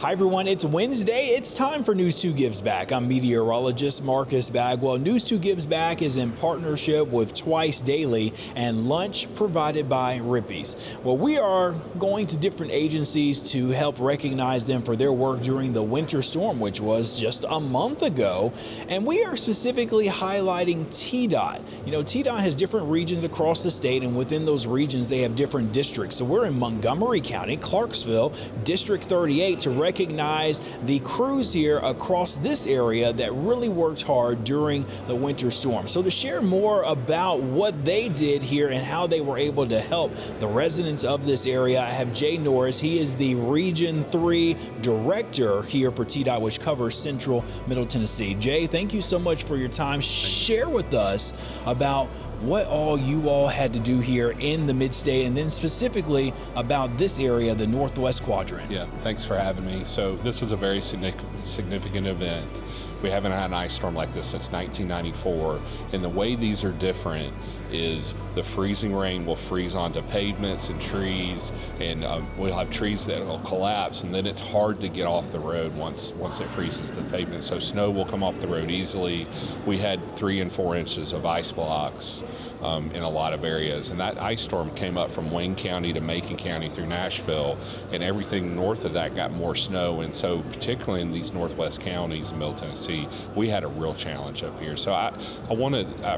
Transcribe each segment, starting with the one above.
Hi everyone, it's Wednesday. It's time for News 2 Gives Back. I'm meteorologist Marcus Bagwell. News 2 Gives Back is in partnership with Twice Daily and lunch provided by Rippy's. Well, we are going to different agencies to help recognize them for their work during the winter storm, which was just a month ago. And we are specifically highlighting TDOT. You know, TDOT has different regions across the state, and within those regions, they have different districts. So we're in Montgomery County, Clarksville, District 38 to recognize the crews here across this area that really worked hard during the winter storm. So to share more about what they did here and how they were able to help the residents of this area, I have Jay Norris. He is the Region 3 Director here for TDOT, which covers Central Middle Tennessee. Jay, thank you so much for your time. Share with us about what all you all had to do here in the mid-state, and then specifically about this area, the Northwest Quadrant. Yeah, thanks for having me. So this was a very significant event. We haven't had an ice storm like this since 1994, and the way these are different is the freezing rain will freeze onto pavements and trees, and we'll have trees that will collapse, and then it's hard to get off the road once it freezes the pavement. So snow will come off the road easily. We had 3 and 4 inches of ice blocks in a lot of areas, and that ice storm came up from Wayne County to Macon County through Nashville, and everything north of that got more snow. And so particularly in these northwest counties in Middle Tennessee, we had a real challenge up here. So I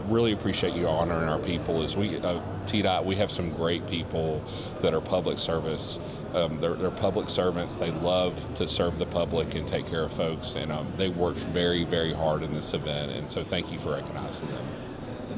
really appreciate you honoring our people. As we TDOT, we have some great people that are public service. They're public servants. They love to serve the public and take care of folks, and they worked very, very hard in this event, and so thank you for recognizing them.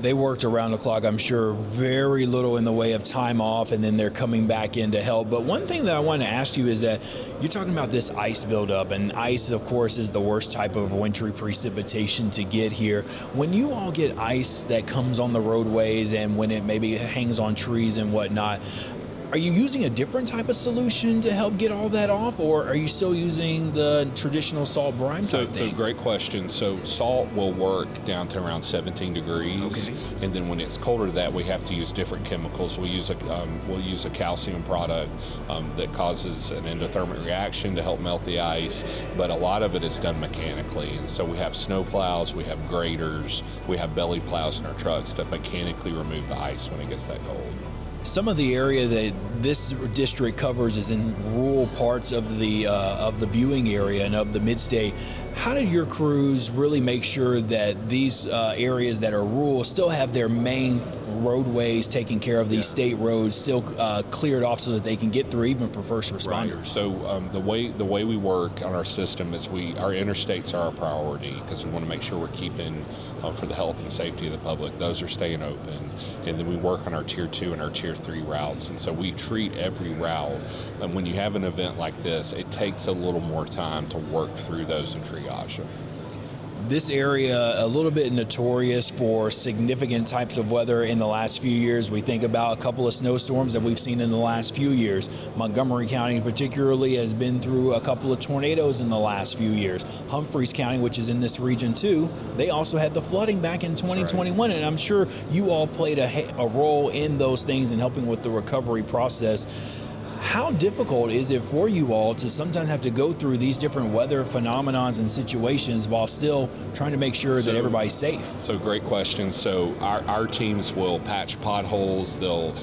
They worked around the clock, I'm sure, very little in the way of time off, and then they're coming back in to help. But one thing that I want to ask you is that you're talking about this ice buildup, and ice, of course, is the worst type of wintry precipitation to get here. When you all get ice that comes on the roadways and when it maybe hangs on trees and whatnot, are you using a different type of solution to help get all that off, or are you still using the traditional salt brine type thing? So great question. So salt will work down to around 17 degrees, okay. And then when it's colder than that, we have to use different chemicals. We'll use a calcium product that causes an endothermic reaction to help melt the ice, but a lot of it is done mechanically. And so we have snow plows, we have graders, we have belly plows in our trucks to mechanically remove the ice when it gets that cold. Some of the area that this district covers is in rural parts of the viewing area and of the mid-state. How do your crews really make sure that these areas that are rural still have their main roadways taken care of, these state roads still cleared off so that they can get through, even for first responders? Right. So the way we work on our system is our interstates are a priority because we want to make sure we're keeping for the health and safety of the public. Those are staying open, and then we work on our Tier 2 and our Tier 3 routes, and so we treat every route. And when you have an event like this, it takes a little more time to work through those and triage them. This area a little bit notorious for significant types of weather in the last few years. We think about a couple of snowstorms that we've seen in the last few years. Montgomery County particularly has been through a couple of tornadoes in the last few years. Humphreys County, which is in this region too, they also had the flooding back in 2021, and I'm sure you all played a role in those things and helping with the recovery process. How difficult is it for you all to sometimes have to go through these different weather phenomenons and situations while still trying to make sure that everybody's safe? So great question. So our teams will patch potholes, they'll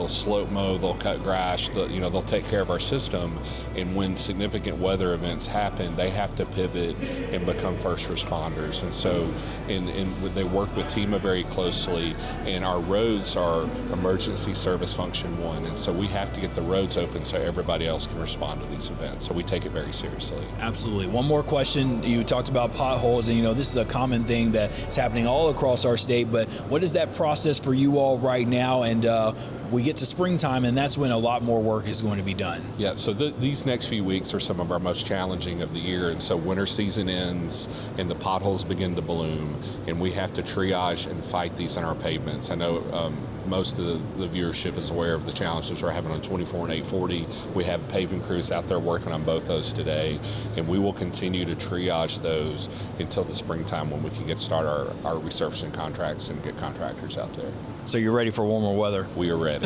slope mow, they'll cut grass, they'll take care of our system. And when significant weather events happen, they have to pivot and become first responders. And so they work with TEMA very closely, and our roads are emergency service function 1. And so we have to get the roads open so everybody else can respond to these events. So we take it very seriously. Absolutely. One more question. You talked about potholes, and this is a common thing that's happening all across our state, but what is that process for you all right now? And we get to springtime, and that's when a lot more work is going to be done. Yeah, so these next few weeks are some of our most challenging of the year, and so winter season ends and the potholes begin to bloom, and we have to triage and fight these on our pavements. I know most of the viewership is aware of the challenges we're having on 24 and 840. We have paving crews out there working on both those today, and we will continue to triage those until the springtime when we can start our resurfacing contracts and get contractors out there. So you're ready for warmer weather? We are ready.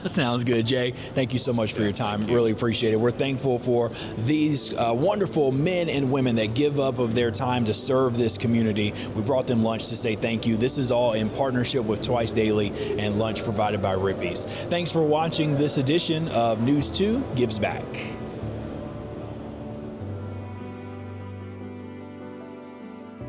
Sounds good, Jay. Thank you so much for your time. Really appreciate it. We're thankful for these wonderful men and women that give up of their time to serve this community. We brought them lunch to say thank you. This is all in partnership with Twice Daily and lunch provided by Rippy's. Thanks for watching this edition of News 2 Gives Back.